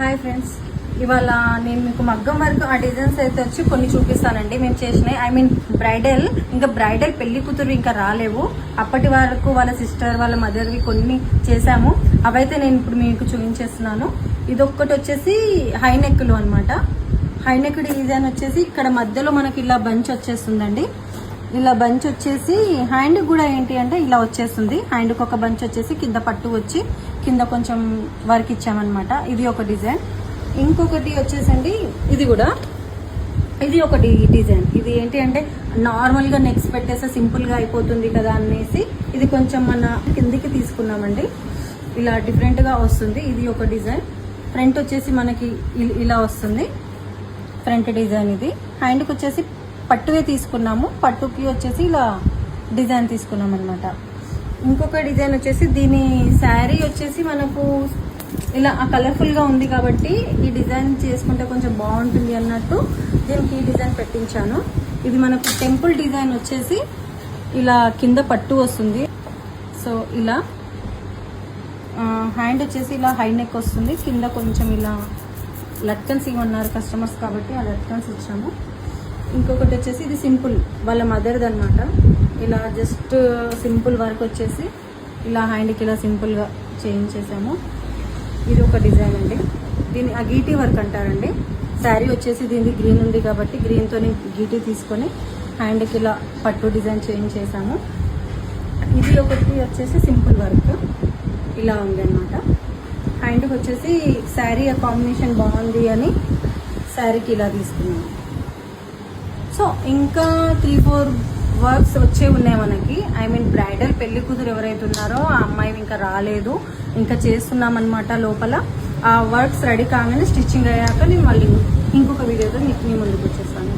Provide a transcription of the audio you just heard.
Hi friends, ఇవాళ నేను మీకు మగ్గం వర్క్ ఆ డిజైన్స్ అయితే వచ్చి కొన్ని చూపిస్తానండి. మేము చేసినాయి, ఐ మీన్ బ్రైడల్ పెళ్లి కూతురు ఇంకా రాలేవు. అప్పటి వరకు వాళ్ళ సిస్టర్ వాళ్ళ మదర్వి కొన్ని చేశాము. అవైతే నేను ఇప్పుడు మీకు చూపించేస్తున్నాను. ఇదొక్కటి వచ్చేసి హై నెక్లు అనమాట. హై నెక్ డిజైన్ వచ్చేసి ఇక్కడ మధ్యలో మనకి ఇలా బంచ్ వచ్చేస్తుందండి. ఇలా బంచ్ వచ్చేసి హ్యాండ్ కూడా ఏంటి అంటే ఇలా వచ్చేస్తుంది. హ్యాండ్కి ఒక బంచ్ వచ్చేసి కింద పట్టు వచ్చి కింద కొంచెం వర్క్ ఇచ్చామన్నమాట. ఇది ఒక డిజైన్. ఇంకొకటి వచ్చేసండి ఇది ఒకటి డిజైన్. ఇది ఏంటి అంటే నార్మల్గా నెక్స్ పెట్టేస్తే సింపుల్గా అయిపోతుంది కదా అనేసి ఇది కొంచెం మన కిందికి తీసుకున్నామండి. ఇలా డిఫరెంట్గా వస్తుంది. ఇది ఒక డిజైన్. ఫ్రంట్ వచ్చేసి మనకి ఇలా వస్తుంది ఫ్రంట్ డిజైన్. ఇది హ్యాండ్కి వచ్చేసి పట్టువే తీసుకున్నాము. పట్టుకి వచ్చేసి ఇలా డిజైన్ తీసుకున్నాం అనమాట. ఇంకొక డిజైన్ వచ్చేసి దీని శారీ వచ్చేసి మనకు ఇలా కలర్ఫుల్గా ఉంది కాబట్టి ఈ డిజైన్ చేసుకుంటే కొంచెం బాగుంటుంది అన్నట్టు దీనికి ఈ డిజైన్ పెట్టించాను. ఇది మనకు టెంపుల్ డిజైన్ వచ్చేసి ఇలా కింద పట్టు వస్తుంది. సో ఇలా హ్యాండ్ వచ్చేసి ఇలా హై నెక్ వస్తుంది. కింద కొంచెం ఇలా లట్కన్స్ ఇవ్వన్నారు కస్టమర్స్ కాబట్టి ఆ లట్కన్స్ ఇచ్చాము. ఇంకొకటి వచ్చేసి ఇది సింపుల్ వాళ్ళ మదర్ది అనమాట. ఇలా జస్ట్ సింపుల్ వర్క్ వచ్చేసి ఇలా హ్యాండ్కి ఇలా సింపుల్గా చేయించేసాము. ఇది ఒక డిజైన్ అండి. దీన్ని గీటీ వర్క్ అంటారండి. శారీ వచ్చేసి దీనికి గ్రీన్ ఉంది కాబట్టి గ్రీన్తో గీటీ తీసుకొని హ్యాండ్కి ఇలా పట్టు డిజైన్ చేయించేసాము. ఇది ఒకటి వచ్చేసి సింపుల్ వర్క్ ఇలా ఉంది అనమాట. హ్యాండ్కి వచ్చేసి శారీ కాంబినేషన్ బాగుంది అని శారీకి ఇలా తీసుకున్నాము. సో ఇంకా 3-4 వర్క్స్ వచ్చే ఉన్నాయి మనకి. ఐ మీన్ బ్రైడల్ పెళ్లి కూతురు ఎవరైతే ఉన్నారో ఆ అమ్మాయి ఇంకా రాలేదు, ఇంకా చేస్తున్నాం అనమాట లోపల. ఆ వర్క్స్ రెడీ కాగానే స్టిచ్చింగ్ అయ్యాక నేను మళ్ళీ ఇంకొక వీడియోతో మీ ముందుకు వచ్చేస్తాను.